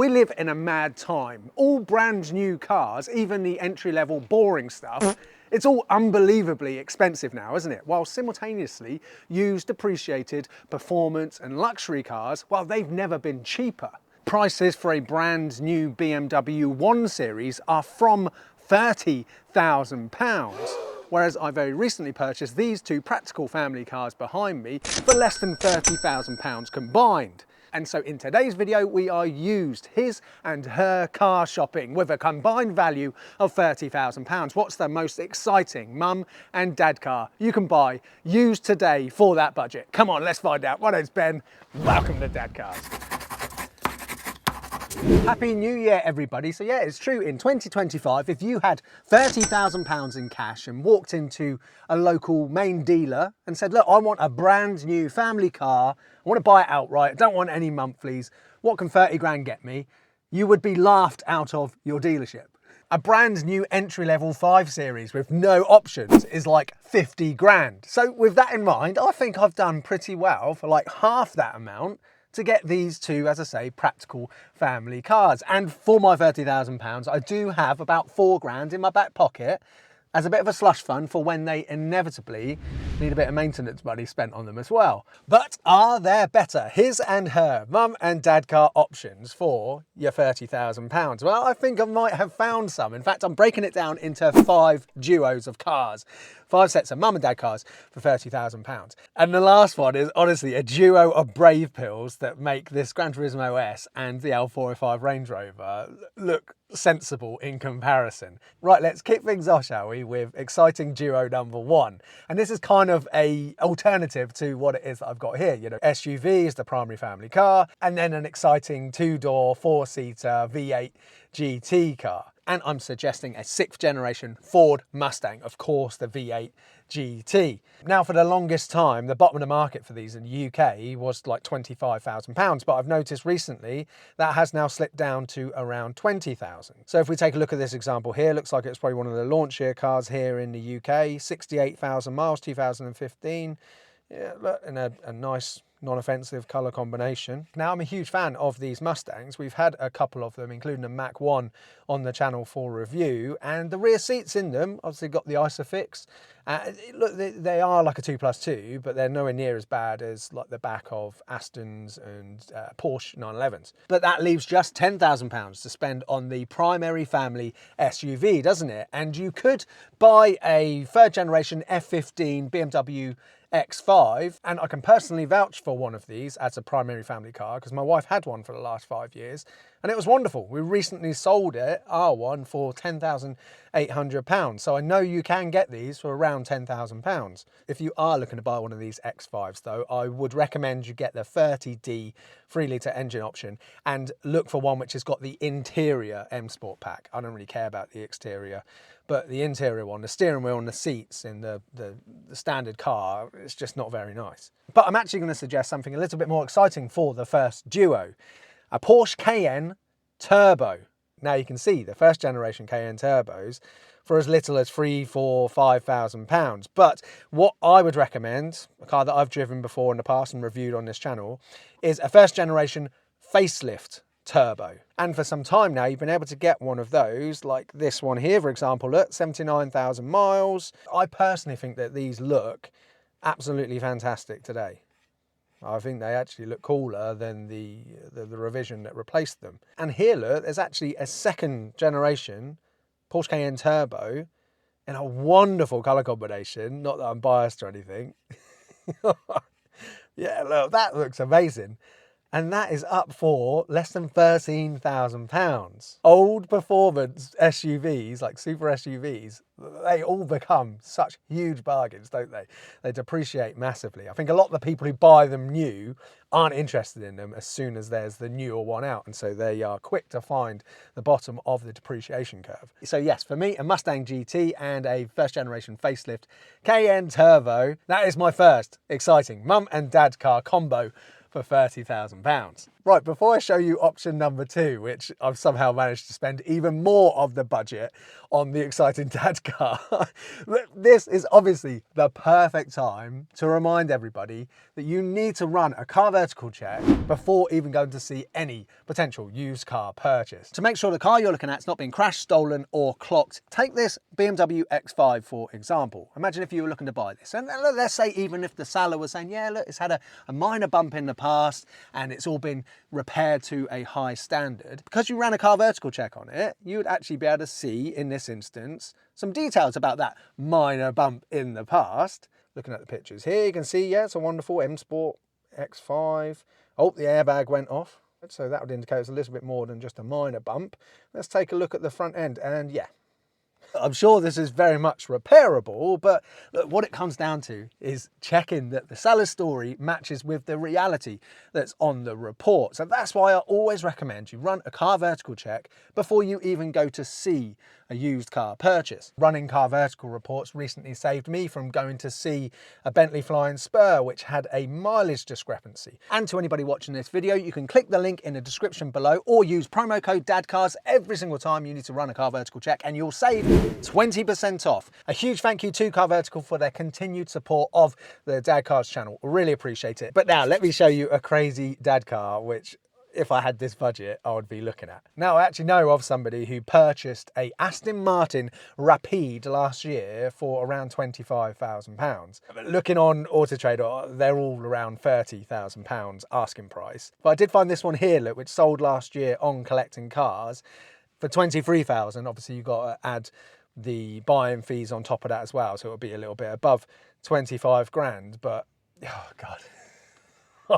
We live in a mad time. All brand new cars, even the entry-level boring stuff, it's all unbelievably expensive now, isn't it? While simultaneously, used, depreciated performance and luxury cars, well, they've never been cheaper. Prices for a brand new BMW 1 Series are from £30,000. Whereas I very recently purchased these two practical family cars behind me for less than £30,000 combined. And so in today's video, we are used his and her car shopping with a combined value of £30,000. What's the most exciting mum and dad car you can buy used today for that budget? Come on, let's find out. My name's Ben, welcome to Dadcars. Happy New Year, everybody. So yeah, it's true, in 2025, if you had £30,000 in cash and walked into a local main dealer and said, look, I want a brand new family car, I want to buy it outright, I don't want any monthlies, what can 30 grand get me? You would be laughed out of your dealership. A brand new entry-level 5 Series with no options is like 50 grand. So with that in mind, I think I've done pretty well for like half that amount to get these two, as I say, practical family cars. And for my £30,000, I do have about 4 grand in my back pocket as a bit of a slush fund for when they inevitably need a bit of maintenance money spent on them as well. But are there better his and her mum and dad car options for your £30,000? Well, I think I might have found some. In fact, I'm breaking it down into 5 duos of cars. 5 sets of mum and dad cars for £30,000. And the last one is honestly a duo of brave pills that make this Gran Turismo S and the L405 Range Rover look sensible in comparison. Right, let's kick things off, shall we, with exciting duo number 1. And this is kind of a alternative to what it is that I've got here. You know, SUV is the primary family car, and then an exciting 2-door, 4-seater V8 GT car. And I'm suggesting a 6th generation Ford Mustang, of course, the V8 GT. Now, for the longest time, the bottom of the market for these in the UK was like £25,000, but I've noticed recently that has now slipped down to around 20,000. So if we take a look at this example here, looks like it's probably one of the launch year cars here in the UK, 68,000 miles, 2015. Yeah, look, in a nice non-offensive colour combination. Now, I'm a huge fan of these Mustangs. We've had a couple of them, including a Mach 1 on the channel for review, and the rear seats in them obviously got the ISOFIX. Look, they are like a 2+2, but they're nowhere near as bad as like the back of Astons and Porsche 911s. But that leaves just £10,000 to spend on the primary family SUV, doesn't it? And you could buy a 3rd generation F15 BMW X5, and I can personally vouch for one of these as a primary family car because my wife had one for the last 5 years and it was wonderful. We recently sold it, our one, for £10,800. So I know you can get these for around £10,000. If you are looking to buy one of these X5s though, I would recommend you get the 30D 3-litre engine option and look for one which has got the interior M Sport pack. I don't really care about the exterior, but the interior one, the steering wheel and the seats in the standard car, it's just not very nice. But I'm actually going to suggest something a little bit more exciting for the first duo. A Porsche Cayenne Turbo. Now you can see the 1st generation Cayenne Turbos for as little as £3,000, £4,000, £5,000. But what I would recommend, a car that I've driven before in the past and reviewed on this channel, is a 1st generation facelift turbo. And for some time now, you've been able to get one of those, like this one here, for example, look, 79,000 miles. I personally think that these look absolutely fantastic today. I think they actually look cooler than the revision that replaced them. And here, look, there's actually a 2nd generation Porsche Cayenne Turbo in a wonderful colour combination. Not that I'm biased or anything. Yeah, look, that looks amazing. And that is up for less than £13,000. Old performance SUVs, like super SUVs, they all become such huge bargains, don't they? They depreciate massively. I think a lot of the people who buy them new aren't interested in them as soon as there's the newer one out. And so they are quick to find the bottom of the depreciation curve. So yes, for me, a Mustang GT and a 1st generation facelift Cayenne Turbo, that is my first exciting mum and dad car combo for £30,000. Right, before I show you option number 2, which I've somehow managed to spend even more of the budget on the exciting dad car, this is obviously the perfect time to remind everybody that you need to run a car vertical check before even going to see any potential used car purchase. To make sure the car you're looking at is not being crashed, stolen or clocked, take this BMW X5 for example. Imagine if you were looking to buy this, and let's say even if the seller was saying, yeah, look, it's had a minor bump in the past and it's all been repaired to a high standard. Because you ran a car vertical check on it, you would actually be able to see, in this instance, some details about that minor bump in the past. Looking at the pictures here, you can see, yeah, it's a wonderful M Sport X5. Oh, the airbag went off. So that would indicate it's a little bit more than just a minor bump. Let's take a look at the front end, and yeah, I'm sure this is very much repairable, but look, what it comes down to is checking that the seller's story matches with the reality that's on the report. So that's why I always recommend you run a car vertical check before you even go to see a used car purchase. Running car vertical reports recently saved me from going to see a Bentley Flying Spur, which had a mileage discrepancy. And to anybody watching this video, you can click the link in the description below or use promo code Dadcars every single time you need to run a car vertical check and you'll save 20% off. A huge thank you to Car Vertical for their continued support of the Dadcars channel. Really appreciate it. But now let me show you a crazy dad car, which if I had this budget, I would be looking at. Now, I actually know of somebody who purchased a Aston Martin Rapide last year for around £25,000. Looking on Auto Trader, they're all around £30,000 asking price. But I did find this one here, look, which sold last year on Collecting Cars for £23,000. Obviously, you've got to add the buying fees on top of that as well, so it'll be a little bit above 25 grand. But oh god,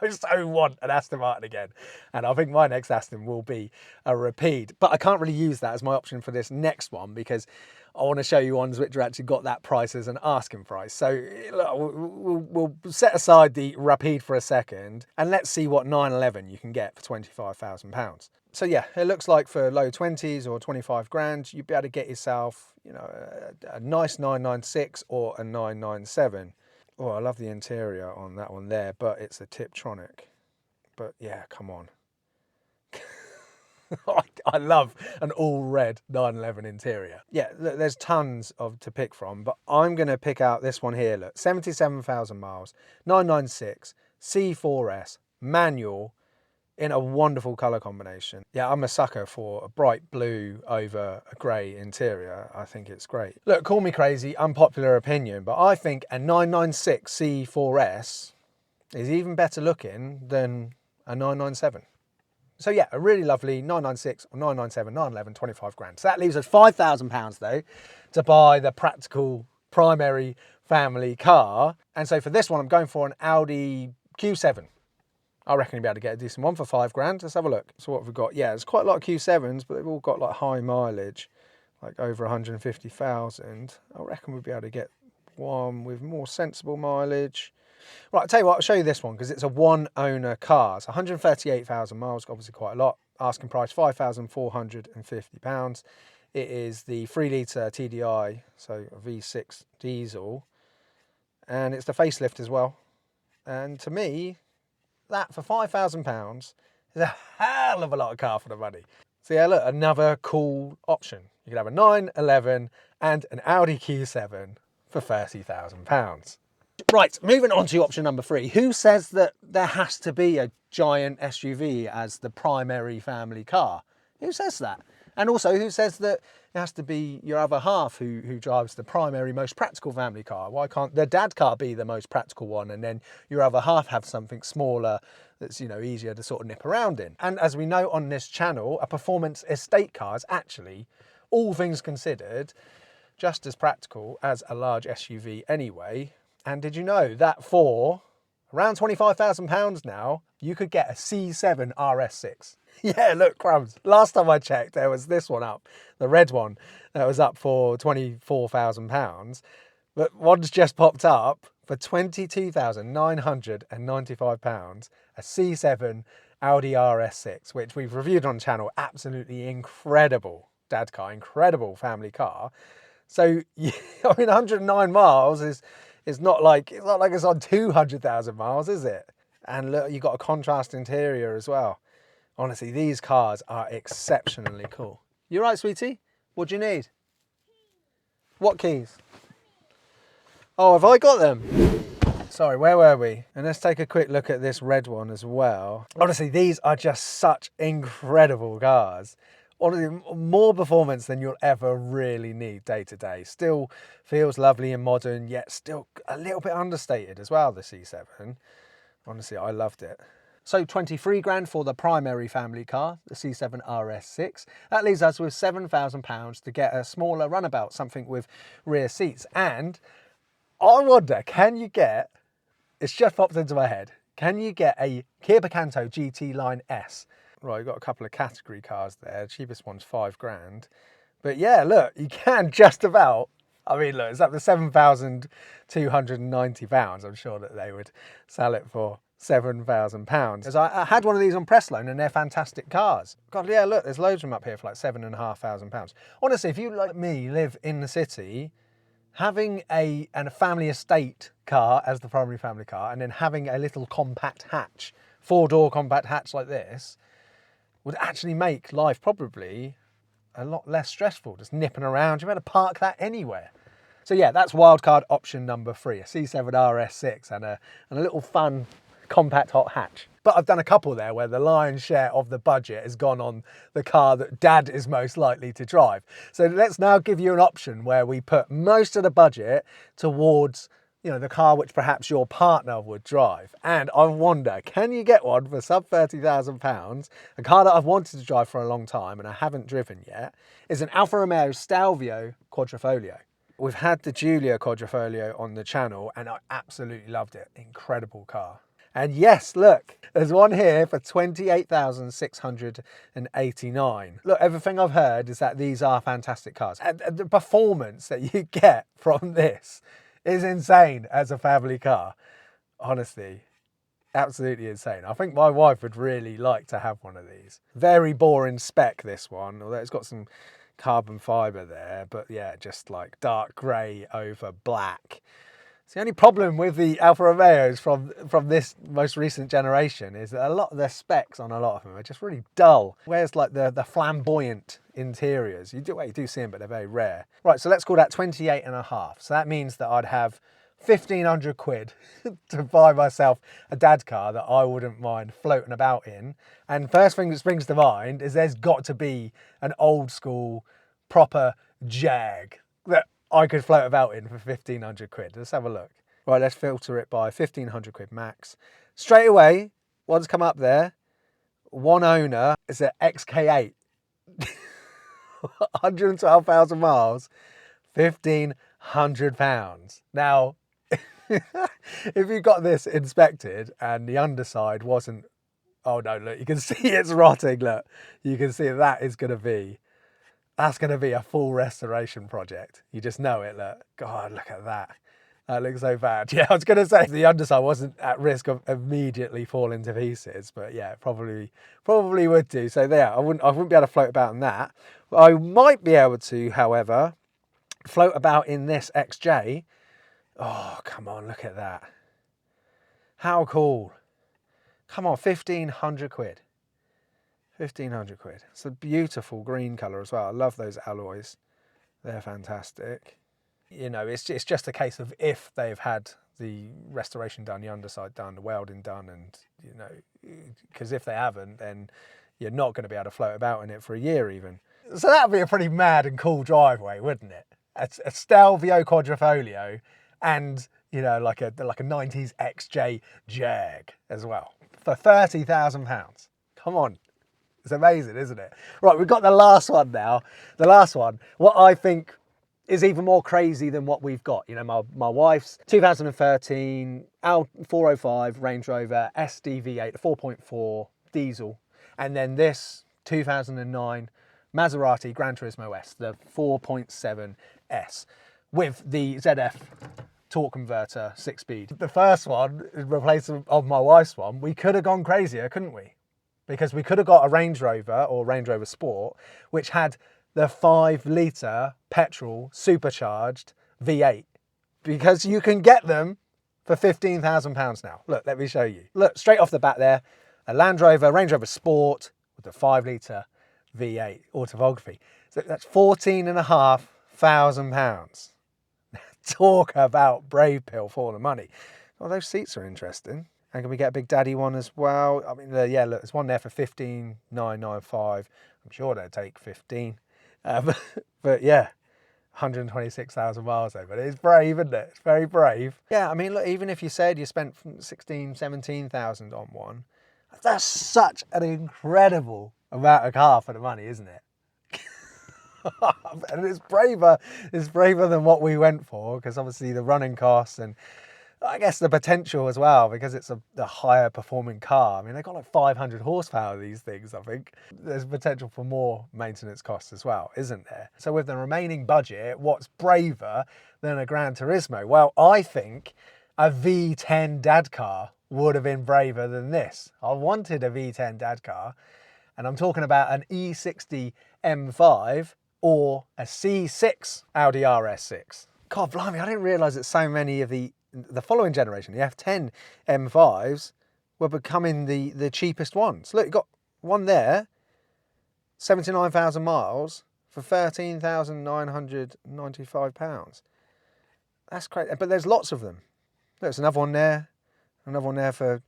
I so want an Aston Martin again, and I think my next Aston will be a Rapide, but I can't really use that as my option for this next one because I want to show you ones which are actually got that price as an asking price. So look, we'll set aside the Rapide for a second and let's see what 911 you can get for £25,000. So yeah, it looks like for low 20s or 25 grand, you'd be able to get yourself, you know, a nice 996 or a 997. Oh, I love the interior on that one there, but it's a Tiptronic. But yeah, come on. I love an all red 911 interior. Yeah, there's tons to pick from, but I'm going to pick out this one here. Look, 77,000 miles, 996, C4S, manual, in a wonderful colour combination. Yeah, I'm a sucker for a bright blue over a grey interior. I think it's great. Look, call me crazy, unpopular opinion, but I think a 996 C4S is even better looking than a 997. So yeah, a really lovely 996 or 997, 911, 25 grand. So that leaves us £5,000 though to buy the practical primary family car. And so for this one, I'm going for an Audi Q7. I reckon you'll be able to get a decent one for 5 grand. Let's have a look. So what have we got? Yeah, there's quite a lot of Q7s, but they've all got like high mileage, like over 150,000. I reckon we'll be able to get one with more sensible mileage. Right, I'll tell you what, I'll show you this one because it's a one owner car. It's 138,000 miles, obviously quite a lot. Asking price £5,450. It is the 3 litre TDI, so a V6 diesel. And it's the facelift as well. And to me, that for £5,000 is a hell of a lot of car for the money. So yeah, look, another cool option. You could have a 911 and an Audi Q7 for £30,000. Right, moving on to option number 3. Who says that there has to be a giant SUV as the primary family car? Who says that? And also, who says that it has to be your other half who drives the primary, most practical family car? Why can't the dad car be the most practical one and then your other half have something smaller that's, you know, easier to sort of nip around in? And as we know on this channel, a performance estate car is actually, all things considered, just as practical as a large SUV anyway. And did you know that for around £25,000 now, you could get a C7 RS6? Yeah, look, crumbs. Last time I checked, there was this one up, the red one, that was up for £24,000. But one's just popped up for £22,995, a C7 Audi RS6, which we've reviewed on the channel. Absolutely incredible dad car, incredible family car. So, yeah, I mean, 109 miles is not like it's on 200,000 miles, is it? And look, you've got a contrast interior as well. Honestly, these cars are exceptionally cool. You right, sweetie? What do you need? What keys? Oh, have I got them? Sorry, where were we? And let's take a quick look at this red one as well. Honestly, these are just such incredible cars. Honestly, more performance than you'll ever really need day to day. Still feels lovely and modern, yet still a little bit understated as well, the C7. Honestly, I loved it. So 23 grand for the primary family car, the C7 RS6. That leaves us with £7,000 to get a smaller runabout, something with rear seats. And I wonder, can you get, it's just popped into my head, can you get a Kia Picanto GT Line S? Right, you've got a couple of category cars there. The cheapest one's 5 grand. But yeah, look, you can just about, I mean, look, it's up to £7,290. I'm sure that they would sell it for £7,000. As I had one of these on press loan and they're fantastic cars. God, yeah, look, there's loads of them up here for like £7,500. Honestly, if you, like me, live in the city, having a family estate car as the primary family car and then having a little compact hatch, 4-door compact hatch like this, would actually make life probably a lot less stressful, just nipping around. You're able to park that anywhere. So yeah, that's wildcard option number 3, a C7 RS6 and a little fun compact hot hatch. But I've done a couple there where the lion's share of the budget has gone on the car that Dad is most likely to drive. So let's now give you an option where we put most of the budget towards, you know, the car which perhaps your partner would drive. And I wonder, can you get one for sub £30,000? A car that I've wanted to drive for a long time and I haven't driven yet is an Alfa Romeo Stelvio Quadrifoglio. We've had the Giulia Quadrifoglio on the channel and I absolutely loved it. Incredible car. And yes, look, there's one here for £28,689. Look, everything I've heard is that these are fantastic cars. And the performance that you get from this is insane as a family car. Honestly, absolutely insane. I think my wife would really like to have one of these. Very boring spec, this one, although it's got some carbon fibre there. But yeah, just like dark grey over black. It's the only problem with the Alfa Romeos from this most recent generation is that a lot of their specs on a lot of them are just really dull. Whereas like the flamboyant interiors, you do see them, but they're very rare. Right, so let's call that 28.5. So that means that I'd have 1,500 quid to buy myself a dad car that I wouldn't mind floating about in. And first thing that springs to mind is there's got to be an old school proper Jag that I could float about in for 1,500 quid. Let's have a look. Right, let's filter it by 1,500 quid max. Straight away, one's come up there. One owner is an XK8. 112,000 miles, £1,500. Now, if you got this inspected and the underside wasn't, oh no, look, you can see it's rotting, look. You can see that's going to be a full restoration project. You just know it, look. God, look at that. That looks so bad. Yeah, I was going to say the underside wasn't at risk of immediately falling to pieces, but yeah, probably would do. So there, I wouldn't be able to float about in that. I might be able to, however, float about in this XJ. Oh, come on, look at that. How cool. Come on, 1,500 quid. 1,500 quid. It's a beautiful green colour as well. I love those alloys. They're fantastic. You know, it's just a case of if they've had the restoration done, the underside done, the welding done, and, you know, because if they haven't, then you're not going to be able to float about in it for a year even. So that would be a pretty mad and cool driveway, wouldn't it? A Stelvio Quadrifoglio and, you know, like a 90s XJ Jag as well for £30,000. Come on. It's amazing, isn't it? Right, we've got the last one now. The last one, what I think is even more crazy than what we've got. You know, my wife's 2013 405 Range Rover SD V8, 4.4 diesel. And then this 2009 Maserati Gran Turismo S, the 4.7 S, with the ZF torque converter 6-speed. The first one, in replacement of my wife's one, we could have gone crazier, couldn't we? Because we could have got a Range Rover or Range Rover Sport, which had the 5-litre petrol supercharged V8. Because you can get them for £15,000 now. Look, let me show you. Look, straight off the bat there, a Land Rover, Range Rover Sport with the 5-litre V8 autobiography. So that's £14,500. Talk about brave pill for the money. Well, those seats are interesting. And can we get a Big Daddy one as well? I mean, yeah, look, there's one there for 15,995. I'm sure they'll take 15. But yeah, 126,000 miles though. But it's brave, isn't it? It's very brave. Yeah, I mean, look, even if you said you spent 16, 17,000 on one, that's such an incredible amount of car for the money, isn't it? And it's braver than what we went for, because obviously the running costs and I guess the potential as well, because it's a higher performing car. I mean, they've got like 500 horsepower, these things, I think. There's potential for more maintenance costs as well, isn't there? So with the remaining budget, what's braver than a Gran Turismo? Well, I think a V10 dad car would have been braver than this. I wanted a V10 dad car, and I'm talking about an E60 M5 or a C6 Audi RS6. God blimey, I didn't realise that so many of the following generation, the F10 M5s, were becoming the cheapest ones. Look, you've got one there, 79,000 miles for £13,995. That's crazy. But there's lots of them. There's another one there for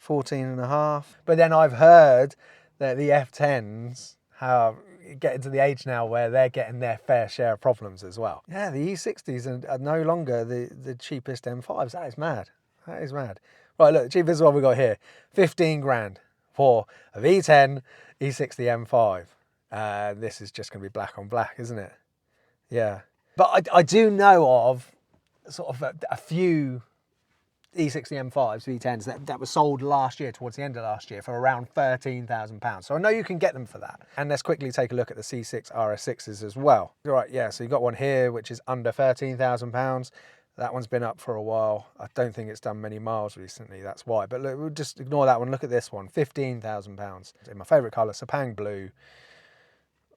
14.5. But then I've heard that the F10s have getting to the age now where they're getting their fair share of problems as well. Yeah, the E60s are no longer the cheapest M5s. That is mad. That is mad. Right, look, the cheapest one we got here, 15 grand for a V10 E60 M5. This is just going to be black on black, isn't it? Yeah. But I do know of sort of a few E60 M5s, V10s that were sold last year, towards the end of last year, for around £13,000. So I know you can get them for that. And let's quickly take a look at the C6 RS6s as well. All right, yeah, so you've got one here which is under £13,000. That one's been up for a while. I don't think it's done many miles recently, that's why. But look, we'll just ignore that one. Look at this one, £15,000. In my favourite colour, Sepang Blue.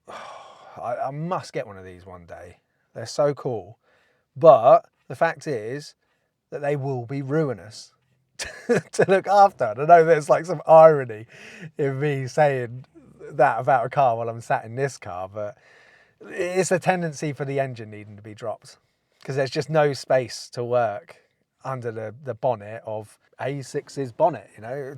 I must get one of these one day. They're so cool. But the fact is that they will be ruinous to look after. And I know there's like some irony in me saying that about a car while I'm sat in this car, but it's a tendency for the engine needing to be dropped, because there's just no space to work under the bonnet of A6's bonnet, you know.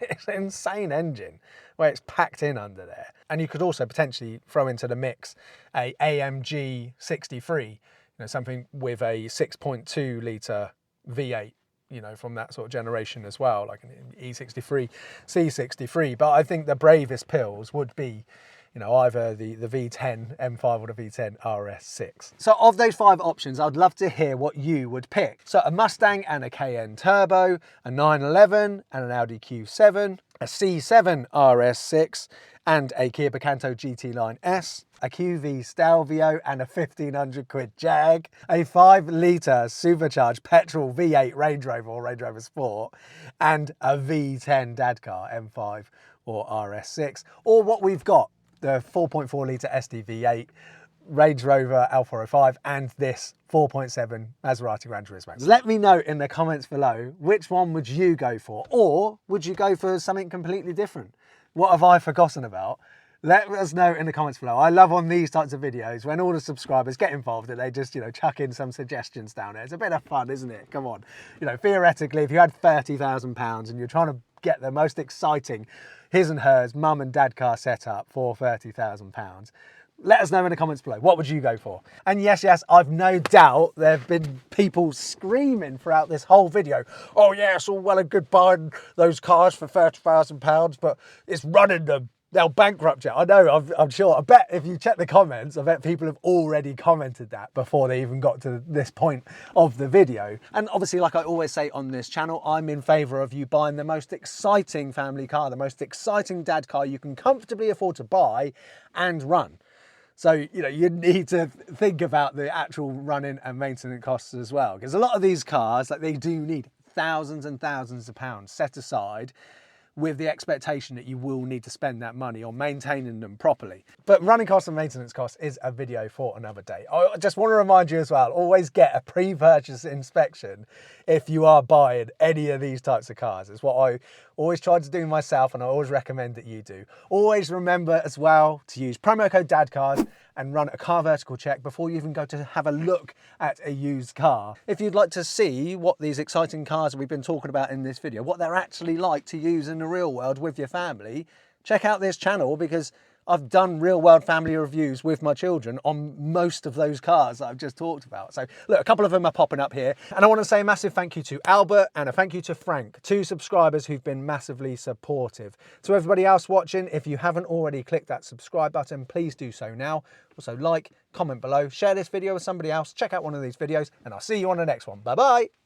It's an insane engine where it's packed in under there. And you could also potentially throw into the mix a AMG 63, you know, something with a 6.2 litre V8, you know, from that sort of generation as well, like an E63, C63. But I think the bravest pills would be, you know, either the V10 M5 or the V10 RS6. So of those 5 options, I'd love to hear what you would pick. So a Mustang and a Cayenne Turbo, a 911 and an Audi Q7, a C7 RS6 and a Kia Picanto GT Line S, a QV Stelvio and a 1,500 quid Jag, a 5-litre supercharged petrol V8 Range Rover or Range Rover Sport, and a V10 dad car, M5 or RS6, or what we've got, the 4.4 litre SD V8 Range Rover Alfa 05 and this 4.7 Maserati Gran Turismo. Let me know in the comments below, which one would you go for? Or would you go for something completely different? What have I forgotten about? Let us know in the comments below. I love on these types of videos when all the subscribers get involved and they just, you know, chuck in some suggestions down there. It's a bit of fun, isn't it? Come on. You know, theoretically, if you had £30,000 and you're trying to get the most exciting his and hers mum and dad car setup for £30,000, let us know in the comments below. What would you go for? And yes, I've no doubt there have been people screaming throughout this whole video, oh yeah, it's all well and good buying those cars for £30,000, but it's running them. They'll bankrupt you. I know, I'm sure. I bet if you check the comments, I bet people have already commented that before they even got to this point of the video. And obviously, like I always say on this channel, I'm in favour of you buying the most exciting family car, the most exciting dad car you can comfortably afford to buy and run. So, you know, you need to think about the actual running and maintenance costs as well. Because a lot of these cars, like, they do need thousands and thousands of pounds set aside with the expectation that you will need to spend that money on maintaining them properly. But running costs and maintenance costs is a video for another day. I just want to remind you as well, always get a pre-purchase inspection if you are buying any of these types of cars. It's what I always try to do myself, and I always recommend that you do. Always remember as well to use promo code Dadcars and run a car vertical check before you even go to have a look at a used car. If you'd like to see what these exciting cars we've been talking about in this video, what they're actually like to use in the real world with your family, check out this channel, because I've done real world family reviews with my children on most of those cars that I've just talked about. So look, a couple of them are popping up here. And I want to say a massive thank you to Albert and a thank you to Frank, 2 subscribers who've been massively supportive. To everybody else watching, if you haven't already clicked that subscribe button, please do so now. Also like, comment below, share this video with somebody else, check out one of these videos, and I'll see you on the next one. Bye-bye.